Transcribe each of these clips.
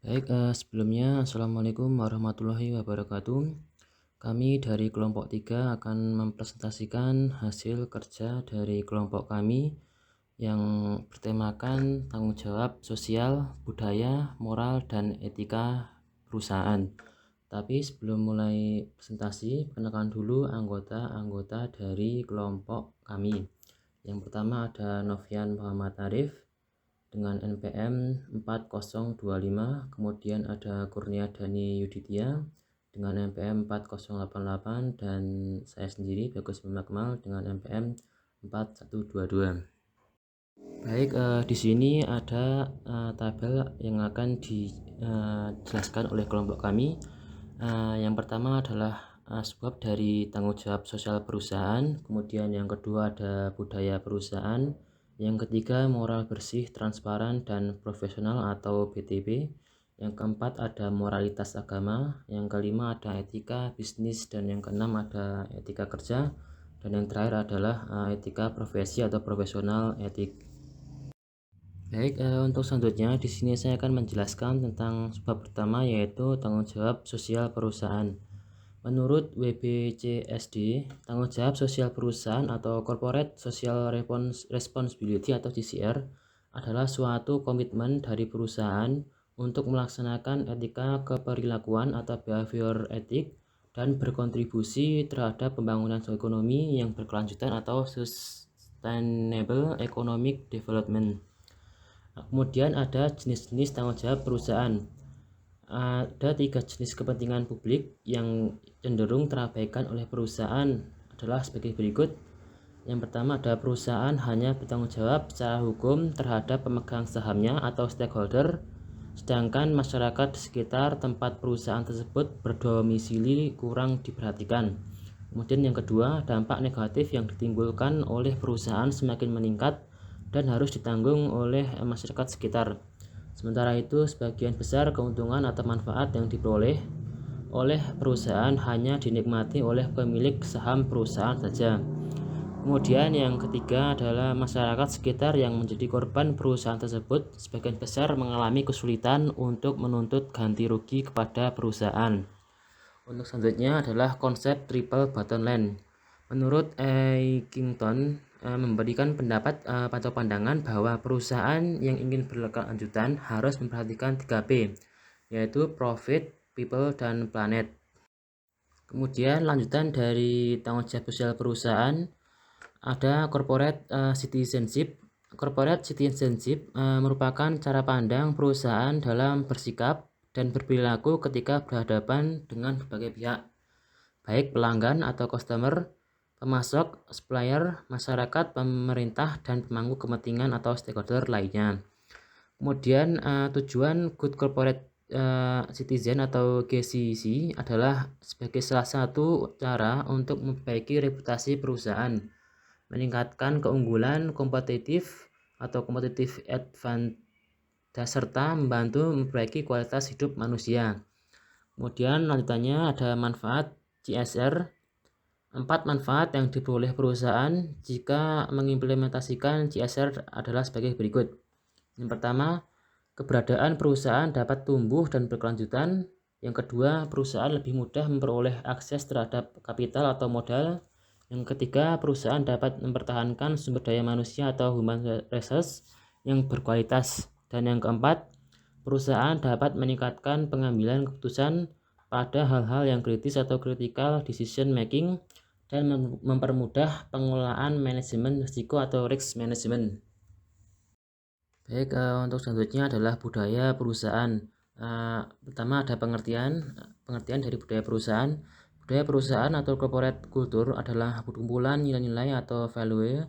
Baik, sebelumnya Assalamualaikum warahmatullahi wabarakatuh. Kami dari kelompok 3 akan mempresentasikan hasil kerja dari kelompok kami yang bertemakan tanggung jawab sosial, budaya, moral, dan etika perusahaan. Tapi sebelum mulai presentasi, perkenalkan dulu anggota-anggota dari kelompok kami. Yang pertama ada Novian Muhammad Arif dengan NPM 4025, kemudian ada Kurnia Dani Yuditya dengan NPM 4088, dan saya sendiri Bagus Bima Kemal dengan NPM 4122. Baik, di sini ada tabel yang akan dijelaskan oleh kelompok kami. Yang pertama adalah sebab dari tanggung jawab sosial perusahaan, kemudian yang kedua ada budaya perusahaan, yang ketiga moral bersih, transparan, dan profesional atau BTP, yang keempat ada moralitas agama, yang kelima ada etika bisnis, dan yang keenam ada etika kerja, dan yang terakhir adalah etika profesi atau profesional etik. Baik, untuk selanjutnya di sini saya akan menjelaskan tentang sebab pertama, yaitu tanggung jawab sosial perusahaan. Menurut WBCSD, tanggung jawab sosial perusahaan atau Corporate Social Responsibility atau CSR adalah suatu komitmen dari perusahaan untuk melaksanakan etika keperilakuan atau behavior etik dan berkontribusi terhadap pembangunan ekonomi yang berkelanjutan atau sustainable economic development. Kemudian ada jenis-jenis tanggung jawab perusahaan. Ada 3 jenis kepentingan publik yang cenderung terabaikan oleh perusahaan adalah sebagai berikut. Yang pertama ada perusahaan hanya bertanggung jawab secara hukum terhadap pemegang sahamnya atau stakeholder, sedangkan masyarakat di sekitar tempat perusahaan tersebut berdomisili kurang diperhatikan. Kemudian yang kedua, dampak negatif yang ditimbulkan oleh perusahaan semakin meningkat dan harus ditanggung oleh masyarakat sekitar. Sementara itu, sebagian besar keuntungan atau manfaat yang diperoleh oleh perusahaan hanya dinikmati oleh pemilik saham perusahaan saja. Kemudian yang ketiga adalah masyarakat sekitar yang menjadi korban perusahaan tersebut sebagian besar mengalami kesulitan untuk menuntut ganti rugi kepada perusahaan. Untuk selanjutnya adalah konsep triple bottom line. Menurut Eckington memberikan pendapat atau pandangan bahwa perusahaan yang ingin berkelanjutan harus memperhatikan 3P, yaitu profit, people, dan planet. Kemudian lanjutan dari tanggung jawab sosial perusahaan ada corporate citizenship. Corporate citizenship merupakan cara pandang perusahaan dalam bersikap dan berperilaku ketika berhadapan dengan berbagai pihak, baik pelanggan atau customer, pemasok, supplier, masyarakat, pemerintah, dan pemangku kepentingan atau stakeholder lainnya. Kemudian tujuan Good Corporate Citizen atau GCC adalah sebagai salah satu cara untuk memperbaiki reputasi perusahaan, meningkatkan keunggulan kompetitif atau competitive advantage, serta membantu memperbaiki kualitas hidup manusia. Kemudian lanjutannya ada manfaat CSR. 4 manfaat yang diperoleh perusahaan jika mengimplementasikan CSR adalah sebagai berikut. Yang pertama, keberadaan perusahaan dapat tumbuh dan berkelanjutan. Yang kedua, perusahaan lebih mudah memperoleh akses terhadap kapital atau modal. Yang ketiga, perusahaan dapat mempertahankan sumber daya manusia atau human resource yang berkualitas. Dan yang keempat, perusahaan dapat meningkatkan pengambilan keputusan pada hal-hal yang kritis atau critical decision making dan mempermudah pengelolaan manajemen risiko atau risk management. Baik, untuk selanjutnya adalah budaya perusahaan. Pertama ada pengertian dari budaya perusahaan. Budaya perusahaan atau corporate culture adalah kumpulan nilai-nilai atau value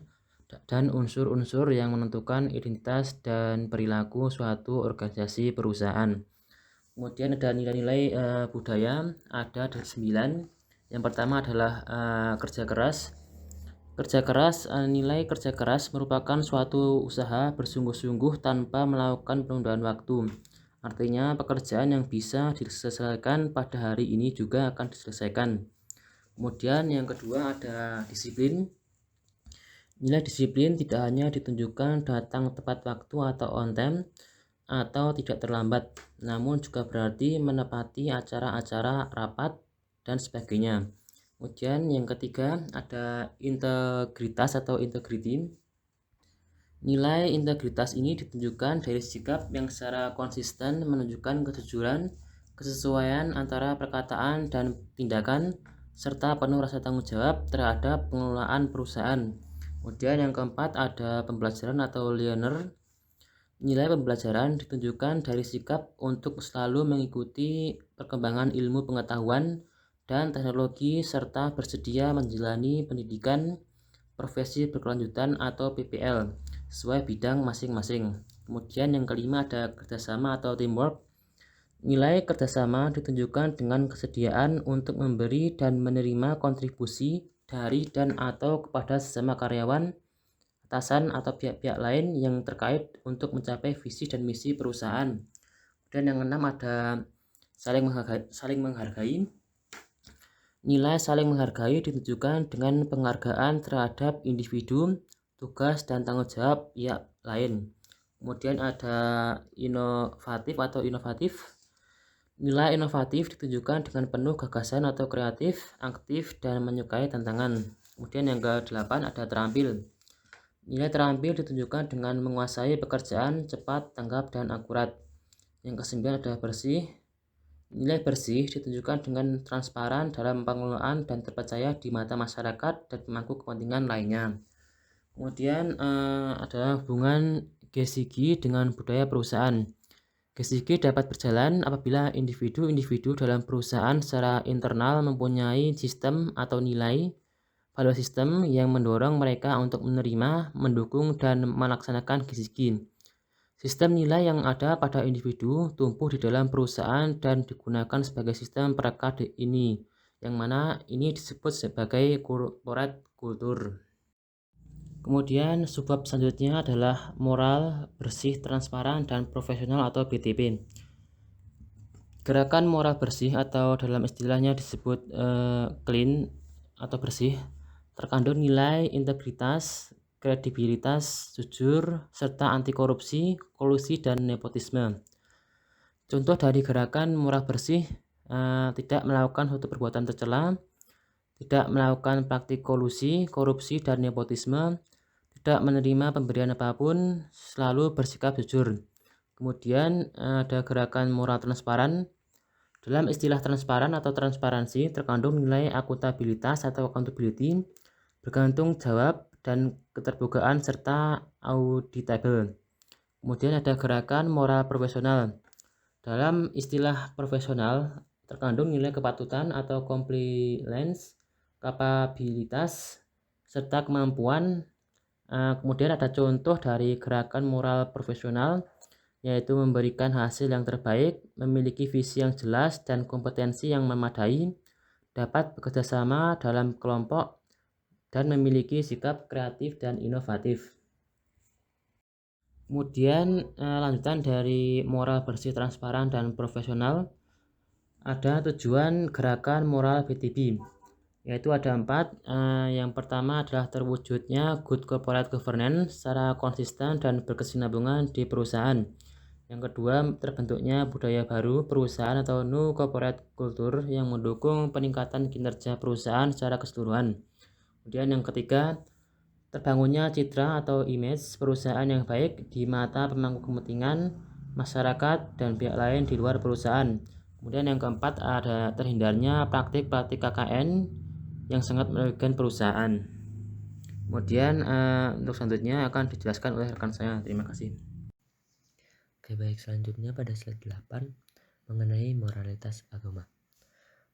dan unsur-unsur yang menentukan identitas dan perilaku suatu organisasi perusahaan. Kemudian ada nilai-nilai budaya, ada 9. Yang pertama adalah kerja keras. Nilai kerja keras merupakan suatu usaha bersungguh-sungguh tanpa melakukan penundaan waktu. Artinya pekerjaan yang bisa diselesaikan pada hari ini juga akan diselesaikan. Kemudian yang kedua ada disiplin. Nilai disiplin tidak hanya ditunjukkan datang tepat waktu atau on time, atau tidak terlambat, namun juga berarti menepati acara-acara rapat dan sebagainya. Kemudian yang ketiga ada integritas atau integrity. Nilai integritas ini ditunjukkan dari sikap yang secara konsisten menunjukkan kejujuran, kesesuaian antara perkataan dan tindakan, serta penuh rasa tanggung jawab terhadap pengelolaan perusahaan. Kemudian yang keempat ada pembelajaran atau learner. Nilai pembelajaran ditunjukkan dari sikap untuk selalu mengikuti perkembangan ilmu pengetahuan dan teknologi serta bersedia menjalani pendidikan profesi berkelanjutan atau PPL sesuai bidang masing-masing. Kemudian yang kelima ada kerjasama atau teamwork. Nilai kerjasama ditunjukkan dengan kesediaan untuk memberi dan menerima kontribusi dari dan atau kepada sesama karyawan, atasan atau pihak-pihak lain yang terkait untuk mencapai visi dan misi perusahaan. Dan yang keenam ada saling menghargai. Nilai saling menghargai ditunjukkan dengan penghargaan terhadap individu, tugas, dan tanggung jawab pihak lain. Kemudian ada inovatif. Nilai inovatif ditunjukkan dengan penuh gagasan atau kreatif, aktif, dan menyukai tantangan. Kemudian yang ke-8 ada terampil. Nilai terampil ditunjukkan dengan menguasai pekerjaan cepat, tanggap, dan akurat. Yang ke-9 ada bersih. Nilai bersih ditunjukkan dengan transparan dalam pengelolaan dan terpercaya di mata masyarakat dan pemangku kepentingan lainnya. Kemudian ada hubungan GSIG dengan budaya perusahaan. GSIG dapat berjalan apabila individu-individu dalam perusahaan secara internal mempunyai sistem atau nilai value system yang mendorong mereka untuk menerima, mendukung, dan melaksanakan GSIG. Sistem nilai yang ada pada individu tumbuh di dalam perusahaan dan digunakan sebagai sistem perekat ini, yang mana ini disebut sebagai corporate culture. Kemudian subbab selanjutnya adalah moral, bersih, transparan, dan profesional atau BTP. Gerakan moral bersih atau dalam istilahnya disebut clean atau bersih terkandung nilai integritas, kredibilitas, jujur, serta anti korupsi, kolusi, dan nepotisme. Contoh dari gerakan moral bersih, tidak melakukan suatu perbuatan tercela, tidak melakukan praktik kolusi, korupsi, dan nepotisme, tidak menerima pemberian apapun, selalu bersikap jujur. Kemudian ada gerakan moral transparan. Dalam istilah transparan atau transparansi terkandung nilai akuntabilitas atau accountability, bergantung jawab, dan keterbukaan serta auditable. Kemudian ada gerakan moral profesional. Dalam istilah profesional terkandung nilai kepatutan atau compliance, kapabilitas, serta kemampuan. Kemudian ada contoh dari gerakan moral profesional, yaitu memberikan hasil yang terbaik, memiliki visi yang jelas dan kompetensi yang memadai, dapat bekerjasama dalam kelompok, dan memiliki sikap kreatif dan inovatif. Kemudian lanjutan dari moral bersih, transparan, dan profesional, ada tujuan gerakan moral BTB, yaitu ada 4. Yang pertama adalah terwujudnya good corporate governance secara konsisten dan berkesinambungan di perusahaan. Yang kedua, terbentuknya budaya baru perusahaan atau new corporate culture yang mendukung peningkatan kinerja perusahaan secara keseluruhan. Kemudian yang ketiga, terbangunnya citra atau image perusahaan yang baik di mata pemangku kepentingan, masyarakat, dan pihak lain di luar perusahaan. Kemudian yang keempat ada terhindarnya praktik-praktik KKN yang sangat merugikan perusahaan. Kemudian untuk selanjutnya akan dijelaskan oleh rekan saya. Terima kasih. Oke, baik, selanjutnya pada slide 8 mengenai moralitas agama.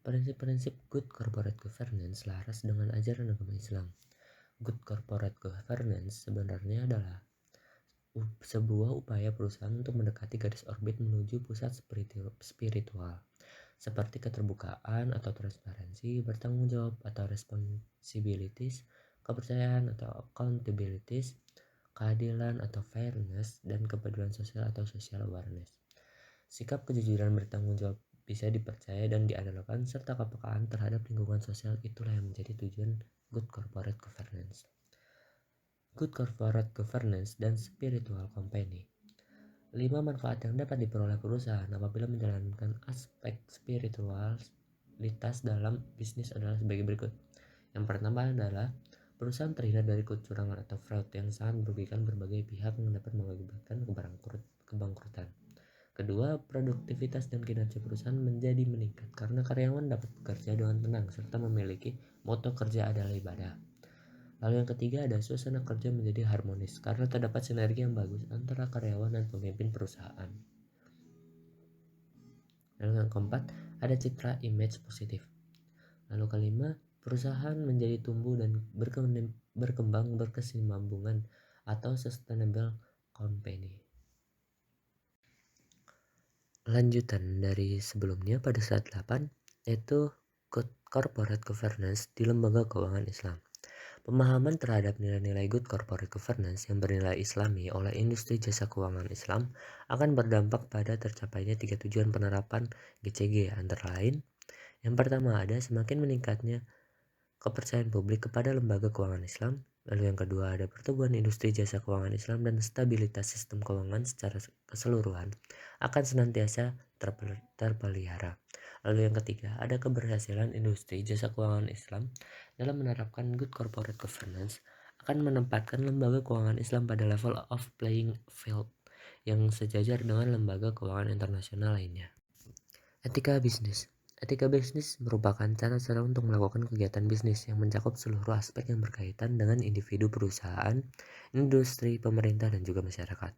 Prinsip-prinsip good corporate governance selaras dengan ajaran agama Islam. Good corporate governance sebenarnya adalah sebuah upaya perusahaan untuk mendekati garis orbit menuju pusat spiritual, seperti keterbukaan atau transparansi, bertanggung jawab atau responsibilities, kepercayaan atau accountabilities, keadilan atau fairness, dan kepedulian sosial atau social awareness. Sikap kejujuran bertanggung jawab bisa dipercaya dan diandalkan, serta kepekaan terhadap lingkungan sosial itulah yang menjadi tujuan good corporate governance. Good corporate governance dan spiritual company. 5 manfaat yang dapat diperoleh perusahaan apabila menjalankan aspek spiritualitas dalam bisnis adalah sebagai berikut. Yang pertama adalah perusahaan terhindar dari kecurangan atau fraud yang sangat merugikan berbagai pihak yang dapat mengakibatkan kebangkrutan. Kedua, produktivitas dan kinerja perusahaan menjadi meningkat karena karyawan dapat bekerja dengan tenang serta memiliki moto kerja adalah ibadah. Lalu yang ketiga ada suasana kerja menjadi harmonis karena terdapat sinergi yang bagus antara karyawan dan pemimpin perusahaan. Lalu yang keempat ada citra image positif. Lalu kelima, perusahaan menjadi tumbuh dan berkembang berkesinambungan atau sustainable company. Lanjutan dari sebelumnya pada slide 8 yaitu corporate governance di lembaga keuangan Islam. Pemahaman terhadap nilai-nilai good corporate governance yang bernilai islami oleh industri jasa keuangan Islam akan berdampak pada tercapainya 3 tujuan penerapan GCG, antara lain yang pertama ada semakin meningkatnya kepercayaan publik kepada lembaga keuangan Islam. Lalu yang kedua ada pertumbuhan industri jasa keuangan Islam dan stabilitas sistem keuangan secara keseluruhan akan senantiasa terpelihara. Lalu yang ketiga ada keberhasilan industri jasa keuangan Islam dalam menerapkan good corporate governance akan menempatkan lembaga keuangan Islam pada level of playing field yang sejajar dengan lembaga keuangan internasional lainnya. Etika bisnis. Etika bisnis merupakan cara-cara untuk melakukan kegiatan bisnis yang mencakup seluruh aspek yang berkaitan dengan individu perusahaan, industri, pemerintah, dan juga masyarakat.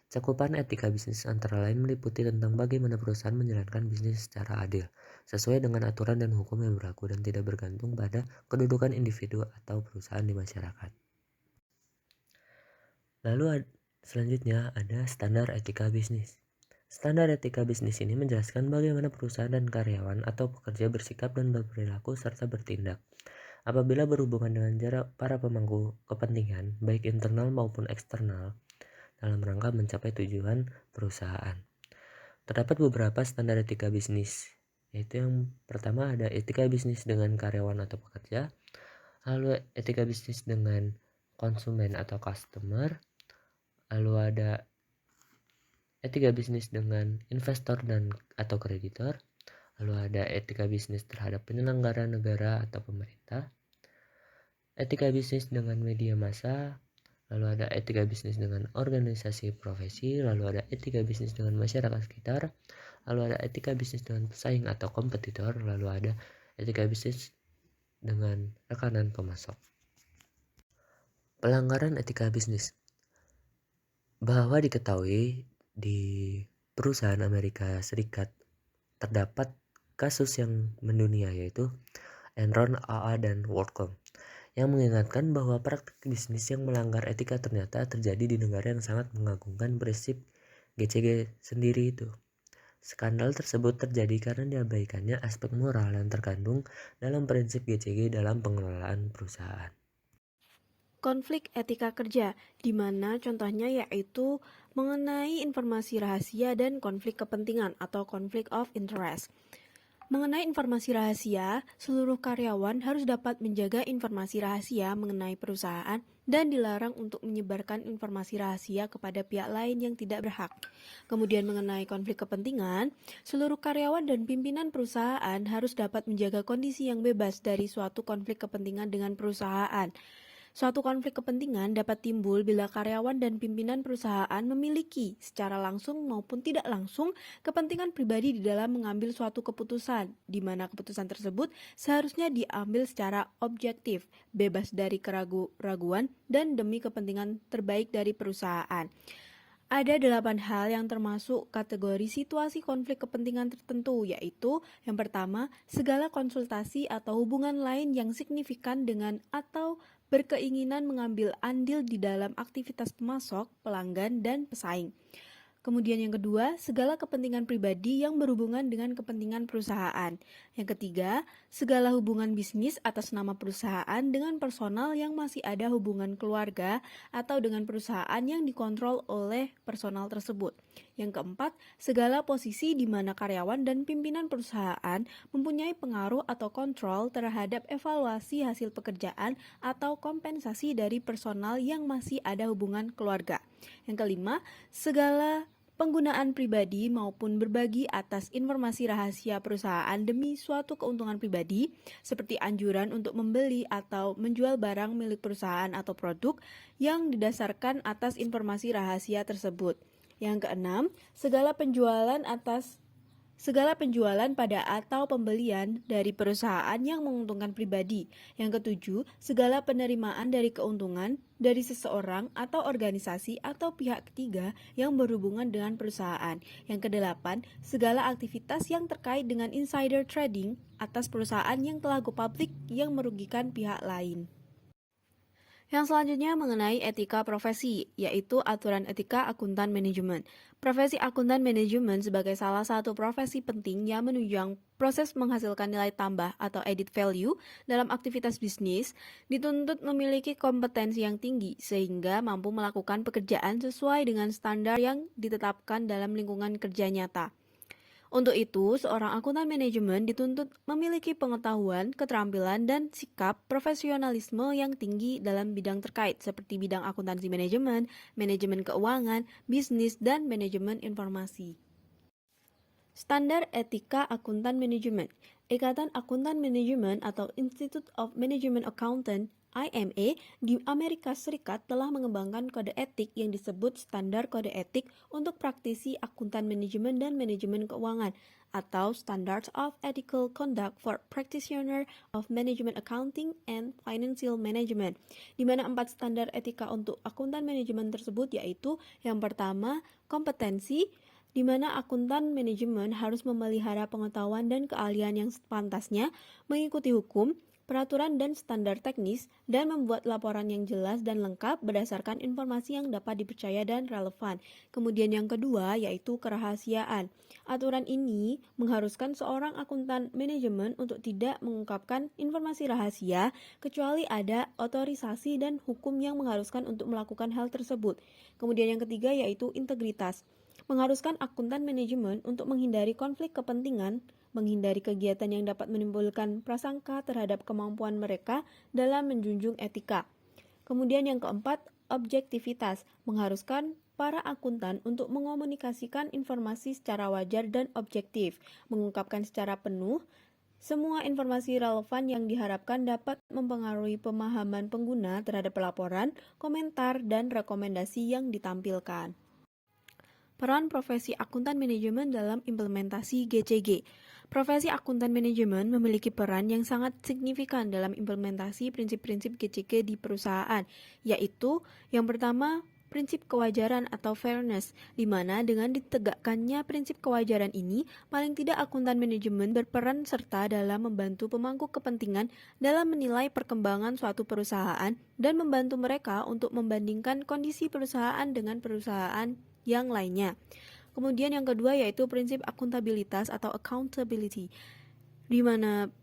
Cakupan etika bisnis antara lain meliputi tentang bagaimana perusahaan menjalankan bisnis secara adil, sesuai dengan aturan dan hukum yang berlaku dan tidak bergantung pada kedudukan individu atau perusahaan di masyarakat. Lalu selanjutnya ada standar etika bisnis. Standar etika bisnis ini menjelaskan bagaimana perusahaan dan karyawan atau pekerja bersikap dan berperilaku serta bertindak apabila berhubungan dengan para pemangku kepentingan, baik internal maupun eksternal, dalam rangka mencapai tujuan perusahaan. Terdapat beberapa standar etika bisnis, yaitu yang pertama ada etika bisnis dengan karyawan atau pekerja, lalu etika bisnis dengan konsumen atau customer, lalu ada etika bisnis dengan investor dan atau kreditor, lalu ada etika bisnis terhadap penyelenggara negara atau pemerintah, etika bisnis dengan media massa, lalu ada etika bisnis dengan organisasi profesi, lalu ada etika bisnis dengan masyarakat sekitar, lalu ada etika bisnis dengan pesaing atau kompetitor, lalu ada etika bisnis dengan rekanan pemasok. Pelanggaran etika bisnis. Bahwa diketahui di perusahaan Amerika Serikat terdapat kasus yang mendunia yaitu Enron, AA, dan WorldCom yang mengingatkan bahwa praktik bisnis yang melanggar etika ternyata terjadi di negara yang sangat mengagungkan prinsip GCG sendiri itu. Skandal tersebut terjadi karena diabaikannya aspek moral yang terkandung dalam prinsip GCG dalam pengelolaan perusahaan. Konflik etika kerja, di mana contohnya yaitu mengenai informasi rahasia dan konflik kepentingan atau conflict of interest. Mengenai informasi rahasia, seluruh karyawan harus dapat menjaga informasi rahasia mengenai perusahaan dan dilarang untuk menyebarkan informasi rahasia kepada pihak lain yang tidak berhak. Kemudian mengenai konflik kepentingan, seluruh karyawan dan pimpinan perusahaan harus dapat menjaga kondisi yang bebas dari suatu konflik kepentingan dengan perusahaan. Suatu konflik kepentingan dapat timbul bila karyawan dan pimpinan perusahaan memiliki secara langsung maupun tidak langsung kepentingan pribadi di dalam mengambil suatu keputusan, di mana keputusan tersebut seharusnya diambil secara objektif, bebas dari keraguan dan demi kepentingan terbaik dari perusahaan. Ada 8 hal yang termasuk kategori situasi konflik kepentingan tertentu, yaitu yang pertama, segala konsultasi atau hubungan lain yang signifikan dengan atau berkeinginan mengambil andil di dalam aktivitas pemasok, pelanggan, dan pesaing. Kemudian yang kedua, segala kepentingan pribadi yang berhubungan dengan kepentingan perusahaan. Yang ketiga, segala hubungan bisnis atas nama perusahaan dengan personal yang masih ada hubungan keluarga atau dengan perusahaan yang dikontrol oleh personal tersebut. Yang keempat, segala posisi di mana karyawan dan pimpinan perusahaan mempunyai pengaruh atau kontrol terhadap evaluasi hasil pekerjaan atau kompensasi dari personal yang masih ada hubungan keluarga. Yang kelima, segala penggunaan pribadi maupun berbagi atas informasi rahasia perusahaan demi suatu keuntungan pribadi, seperti anjuran untuk membeli atau menjual barang milik perusahaan atau produk yang didasarkan atas informasi rahasia tersebut. Yang keenam, segala penjualan pada atau pembelian dari perusahaan yang menguntungkan pribadi. Yang ketujuh, segala penerimaan dari keuntungan dari seseorang atau organisasi atau pihak ketiga yang berhubungan dengan perusahaan. Yang kedelapan, segala aktivitas yang terkait dengan insider trading atas perusahaan yang telah go public yang merugikan pihak lain. Yang selanjutnya mengenai etika profesi, yaitu aturan etika akuntan manajemen. Profesi akuntan manajemen sebagai salah satu profesi penting yang menunjang proses menghasilkan nilai tambah atau added value dalam aktivitas bisnis, dituntut memiliki kompetensi yang tinggi sehingga mampu melakukan pekerjaan sesuai dengan standar yang ditetapkan dalam lingkungan kerja nyata. Untuk itu, seorang akuntan manajemen dituntut memiliki pengetahuan, keterampilan, dan sikap profesionalisme yang tinggi dalam bidang terkait, seperti bidang akuntansi manajemen, manajemen keuangan, bisnis, dan manajemen informasi. Standar etika akuntan manajemen. Ikatan Akuntan Manajemen atau Institute of Management Accountant IMA di Amerika Serikat telah mengembangkan kode etik yang disebut Standar Kode Etik untuk praktisi akuntan manajemen dan manajemen keuangan atau Standards of Ethical Conduct for Practitioner of Management Accounting and Financial Management, di mana 4 standar etika untuk akuntan manajemen tersebut yaitu yang pertama, kompetensi, di mana akuntan manajemen harus memelihara pengetahuan dan keahlian yang sepantasnya, mengikuti hukum, peraturan dan standar teknis, dan membuat laporan yang jelas dan lengkap berdasarkan informasi yang dapat dipercaya dan relevan. Kemudian yang kedua yaitu kerahasiaan. Aturan ini mengharuskan seorang akuntan manajemen untuk tidak mengungkapkan informasi rahasia kecuali ada otorisasi dan hukum yang mengharuskan untuk melakukan hal tersebut. Kemudian yang ketiga yaitu integritas. Mengharuskan akuntan manajemen untuk menghindari konflik kepentingan, menghindari kegiatan yang dapat menimbulkan prasangka terhadap kemampuan mereka dalam menjunjung etika. Kemudian yang keempat, objektivitas, mengharuskan para akuntan untuk mengomunikasikan informasi secara wajar dan objektif, mengungkapkan secara penuh semua informasi relevan yang diharapkan dapat mempengaruhi pemahaman pengguna terhadap laporan, komentar, dan rekomendasi yang ditampilkan. Peran profesi akuntan manajemen dalam implementasi GCG. Profesi akuntan manajemen memiliki peran yang sangat signifikan dalam implementasi prinsip-prinsip GCG di perusahaan, yaitu yang pertama, prinsip kewajaran atau fairness, di mana dengan ditegakkannya prinsip kewajaran ini, paling tidak akuntan manajemen berperan serta dalam membantu pemangku kepentingan dalam menilai perkembangan suatu perusahaan dan membantu mereka untuk membandingkan kondisi perusahaan dengan perusahaan yang lainnya. Kemudian yang kedua yaitu prinsip akuntabilitas atau accountability, di mana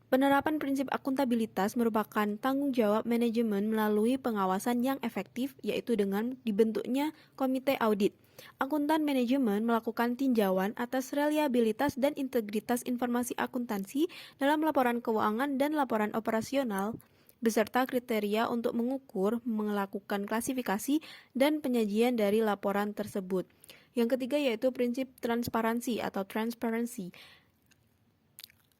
penerapan prinsip akuntabilitas merupakan tanggung jawab manajemen melalui pengawasan yang efektif, yaitu dengan dibentuknya komite audit. Akuntan manajemen melakukan tinjauan atas reliabilitas dan integritas informasi akuntansi dalam laporan keuangan dan laporan operasional, beserta kriteria untuk mengukur, melakukan klasifikasi, dan penyajian dari laporan tersebut. Yang ketiga yaitu prinsip transparansi atau transparency,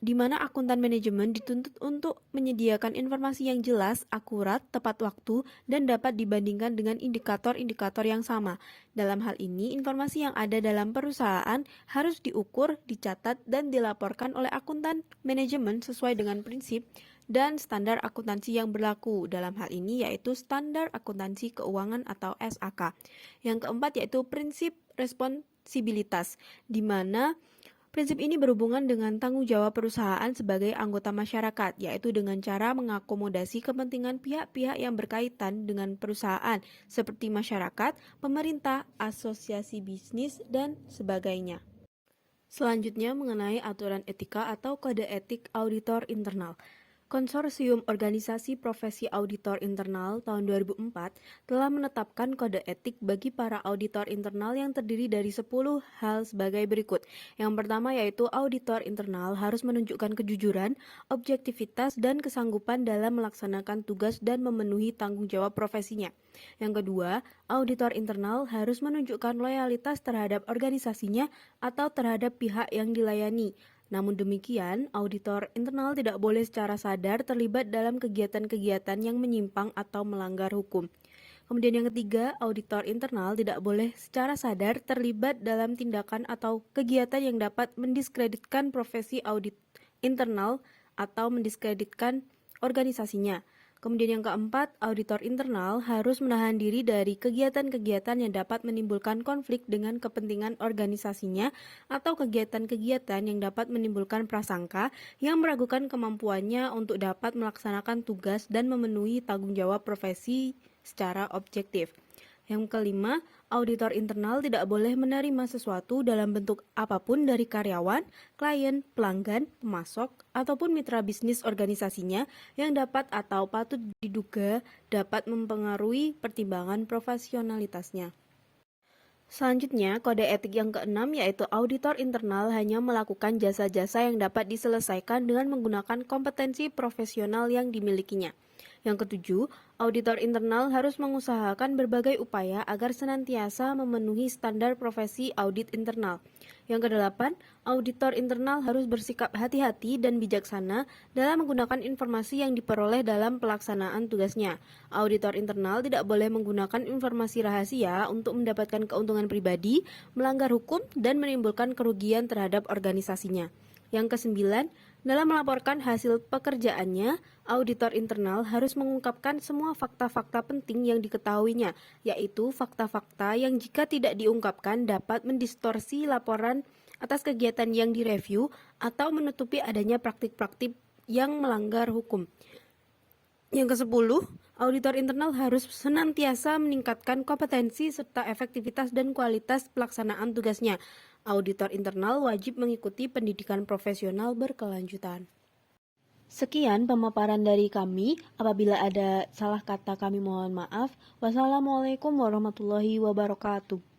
di mana akuntan manajemen dituntut untuk menyediakan informasi yang jelas, akurat, tepat waktu, dan dapat dibandingkan dengan indikator-indikator yang sama. Dalam hal ini, informasi yang ada dalam perusahaan harus diukur, dicatat, dan dilaporkan oleh akuntan manajemen sesuai dengan prinsip dan standar akuntansi yang berlaku. Dalam hal ini yaitu Standar Akuntansi Keuangan atau SAK. Yang keempat yaitu prinsip responsibilitas, di mana prinsip ini berhubungan dengan tanggung jawab perusahaan sebagai anggota masyarakat, yaitu dengan cara mengakomodasi kepentingan pihak-pihak yang berkaitan dengan perusahaan, seperti masyarakat, pemerintah, asosiasi bisnis, dan sebagainya. Selanjutnya mengenai aturan etika atau kode etik auditor internal. Konsorsium Organisasi Profesi Auditor Internal tahun 2004 telah menetapkan kode etik bagi para auditor internal yang terdiri dari 10 hal sebagai berikut. Yang pertama yaitu auditor internal harus menunjukkan kejujuran, objektivitas, dan kesanggupan dalam melaksanakan tugas dan memenuhi tanggung jawab profesinya. Yang kedua, auditor internal harus menunjukkan loyalitas terhadap organisasinya atau terhadap pihak yang dilayani. Namun demikian, auditor internal tidak boleh secara sadar terlibat dalam kegiatan-kegiatan yang menyimpang atau melanggar hukum. Kemudian yang ketiga, auditor internal tidak boleh secara sadar terlibat dalam tindakan atau kegiatan yang dapat mendiskreditkan profesi audit internal atau mendiskreditkan organisasinya. Kemudian yang keempat, auditor internal harus menahan diri dari kegiatan-kegiatan yang dapat menimbulkan konflik dengan kepentingan organisasinya atau kegiatan-kegiatan yang dapat menimbulkan prasangka yang meragukan kemampuannya untuk dapat melaksanakan tugas dan memenuhi tanggung jawab profesi secara objektif. Yang kelima, auditor internal tidak boleh menerima sesuatu dalam bentuk apapun dari karyawan, klien, pelanggan, pemasok, ataupun mitra bisnis organisasinya yang dapat atau patut diduga dapat mempengaruhi pertimbangan profesionalitasnya. Selanjutnya, kode etik yang keenam yaitu auditor internal hanya melakukan jasa-jasa yang dapat diselesaikan dengan menggunakan kompetensi profesional yang dimilikinya. Yang ketujuh, auditor internal harus mengusahakan berbagai upaya agar senantiasa memenuhi standar profesi audit internal. Yang kedelapan, auditor internal harus bersikap hati-hati dan bijaksana dalam menggunakan informasi yang diperoleh dalam pelaksanaan tugasnya. Auditor internal tidak boleh menggunakan informasi rahasia untuk mendapatkan keuntungan pribadi, melanggar hukum, dan menimbulkan kerugian terhadap organisasinya. Yang kesembilan, dalam melaporkan hasil pekerjaannya, auditor internal harus mengungkapkan semua fakta-fakta penting yang diketahuinya, yaitu fakta-fakta yang jika tidak diungkapkan dapat mendistorsi laporan atas kegiatan yang direview atau menutupi adanya praktik-praktik yang melanggar hukum. Yang ke-10, auditor internal harus senantiasa meningkatkan kompetensi serta efektivitas dan kualitas pelaksanaan tugasnya. Auditor internal wajib mengikuti pendidikan profesional berkelanjutan. Sekian pemaparan dari kami. Apabila ada salah kata kami mohon maaf. Wassalamualaikum warahmatullahi wabarakatuh.